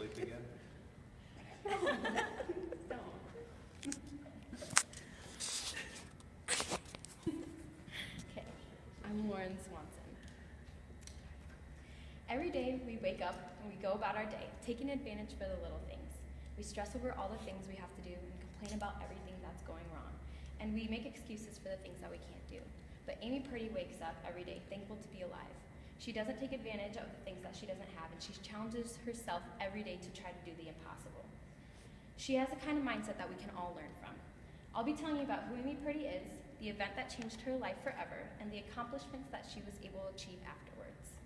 sleep again? Okay, I'm Lauren Swanson. Every day we wake up and we go about our day, taking advantage for the little things. We stress over all the things we have to do and complain about everything that's going wrong. And we make excuses for the things that we can't do. But Amy Purdy wakes up every day thankful to be alive. She doesn't take advantage of the things that she doesn't have, and she challenges herself every day to try to do the impossible. She has a kind of mindset that we can all learn from. I'll be telling you about who Amy Purdy is, the event that changed her life forever, and the accomplishments that she was able to achieve afterwards.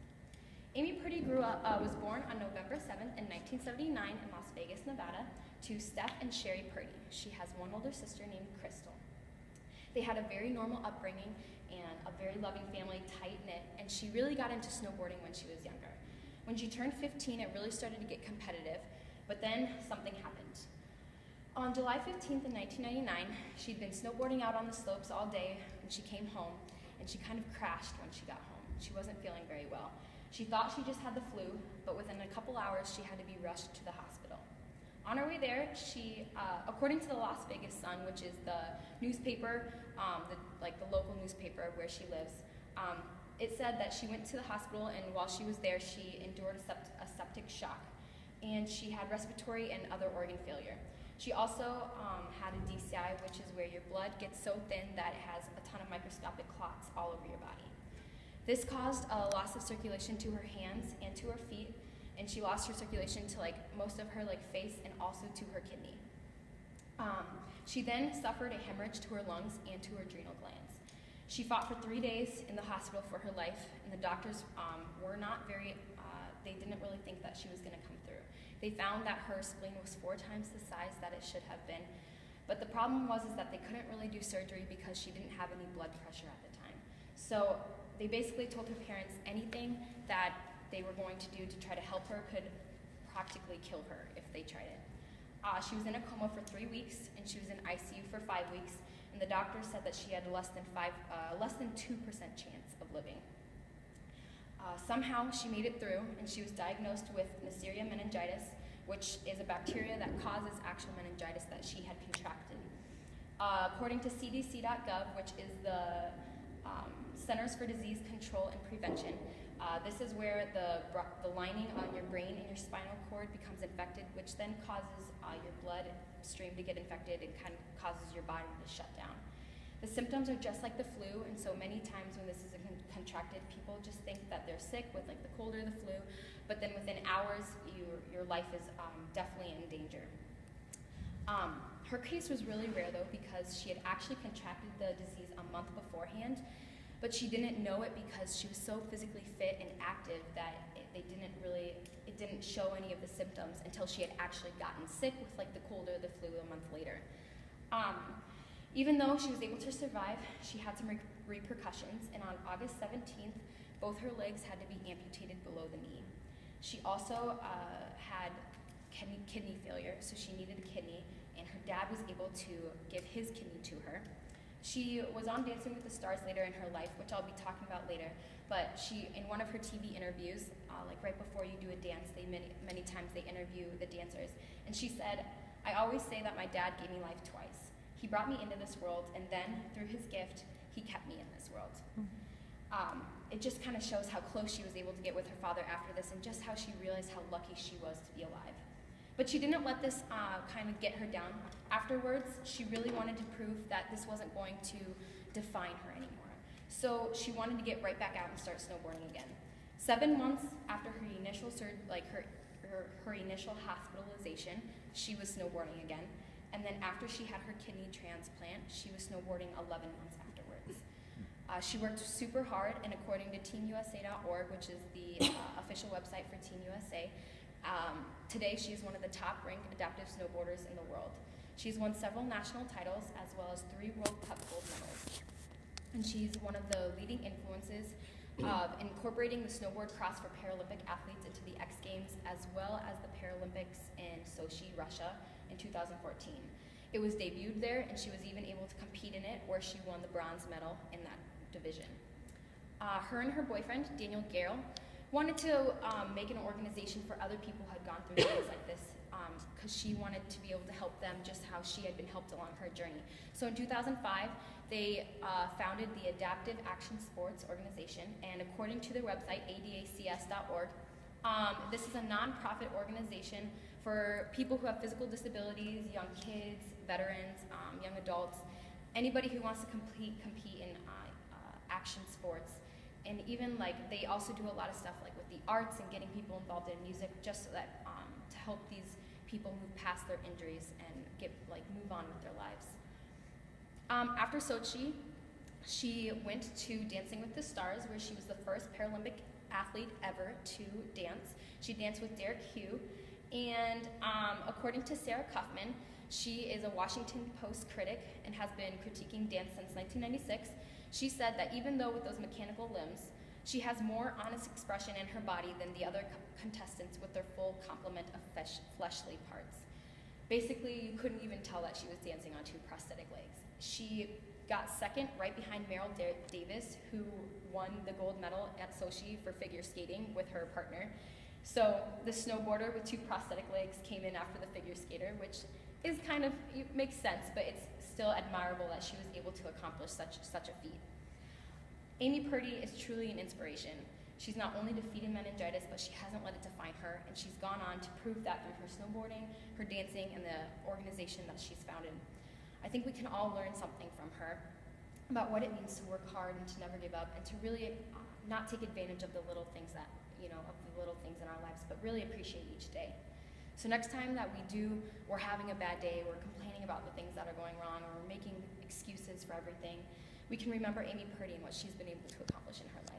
Amy Purdy was born on November 7th in 1979 in Las Vegas, Nevada, to Steph and Sherry Purdy. She has one older sister named Crystal. They had a very normal upbringing and a very loving family, tight-knit, and she really got into snowboarding when she was younger. When she turned 15, it really started to get competitive, but then something happened. On July 15th in 1999, she'd been snowboarding out on the slopes all day when she came home, and she kind of crashed when she got home. She wasn't feeling very well. She thought she just had the flu, but within a couple hours, she had to be rushed to the hospital. On her way there, she, according to the Las Vegas Sun, which is the newspaper, the local newspaper where she lives, it said that she went to the hospital, and while she was there, she endured a septic shock, and she had respiratory and other organ failure. She also had a DCI, which is where your blood gets so thin that it has a ton of microscopic clots all over your body. This caused a loss of circulation to her hands and to her feet, and she lost her circulation to most of her face and also to her kidney. She then suffered a hemorrhage to her lungs and to her adrenal glands. She fought for 3 days in the hospital for her life, and the doctors were not very, they didn't really think that she was going to come through. They found that her spleen was 4 times the size that it should have been, but the problem was that they couldn't really do surgery because she didn't have any blood pressure at the time. So they basically told her parents anything that they were going to do to try to help her could practically kill her if they tried it. She was in a coma for 3 weeks, and she was in ICU for 5 weeks, and the doctor said that she had less than 2% chance of living. Somehow she made it through, and she was diagnosed with Neisseria meningitis, which is a bacteria that causes actual meningitis that she had contracted. According to CDC.gov, which is the Centers for Disease Control and Prevention, this is where the lining on your brain and your spinal cord becomes infected, which then causes your blood stream to get infected and kind of causes your body to shut down. The symptoms are just like the flu, and so many times when this is contracted, people just think that they're sick with the cold or the flu, but then within hours, your life is definitely in danger. Her case was really rare though, because she had actually contracted the disease a month beforehand, but she didn't know it because she was so physically fit and active that it didn't show any of the symptoms until she had actually gotten sick with the cold or the flu a month later. Even though she was able to survive, she had some repercussions, and on August 17th, both her legs had to be amputated below the knee. She also had kidney failure, so she needed a kidney, and her dad was able to give his kidney to her. She was on Dancing with the Stars later in her life, which I'll be talking about later, but she, in one of her TV interviews, right before you do a dance, many times they interview the dancers, and she said, "I always say that my dad gave me life twice. He brought me into this world, and then, through his gift, he kept me in this world." It just kind of shows how close she was able to get with her father after this, and just how she realized how lucky she was to be alive. But she didn't let this kind of get her down. Afterwards, she really wanted to prove that this wasn't going to define her anymore. So she wanted to get right back out and start snowboarding again. 7 months after her initial her initial hospitalization, she was snowboarding again. And then after she had her kidney transplant, she was snowboarding 11 months afterwards. She worked super hard, and according to TeamUSA.org, which is the official website for Team USA, today she is one of the top-ranked adaptive snowboarders in the world. She's won several national titles as well as 3 World Cup gold medals. And she's one of the leading influences of incorporating the snowboard cross for Paralympic athletes into the X Games as well as the Paralympics in Sochi, Russia in 2014. It was debuted there, and she was even able to compete in it, where she won the bronze medal in that division. Her and her boyfriend, Daniel Garrell, wanted to make an organization for other people who had gone through things like because she wanted to be able to help them just how she had been helped along her journey. So in 2005, they founded the Adaptive Action Sports Organization, and according to their website, adacs.org, this is a nonprofit organization for people who have physical disabilities, young kids, veterans, young adults, anybody who wants to compete in action sports. And even like they also do a lot of stuff like with the arts and getting people involved in music, just so that to help these people move past their injuries and move on with their lives. After Sochi, she went to Dancing with the Stars, where she was the first Paralympic athlete ever to dance. She danced with Derek Hugh, and according to Sarah Kaufman, she is a Washington Post critic and has been critiquing dance since 1996. She said that even though with those mechanical limbs, she has more honest expression in her body than the other contestants with their full complement of fleshly parts. Basically, you couldn't even tell that she was dancing on two prosthetic legs. She got second right behind Meryl Davis, who won the gold medal at Sochi for figure skating with her partner. So the snowboarder with two prosthetic legs came in after the figure skater, which is it makes sense, but it's still admirable that she was able to accomplish such a feat. Amy Purdy is truly an inspiration. She's not only defeated meningitis, but she hasn't let it define her, and she's gone on to prove that through her snowboarding, her dancing, and the organization that she's founded. I think we can all learn something from her about what it means to work hard and to never give up, and to really not take advantage of the little things in our lives, but really appreciate each day. So next time that we're having a bad day, we're complaining about the things that are going wrong, or we're making excuses for everything, we can remember Amy Purdy and what she's been able to accomplish in her life.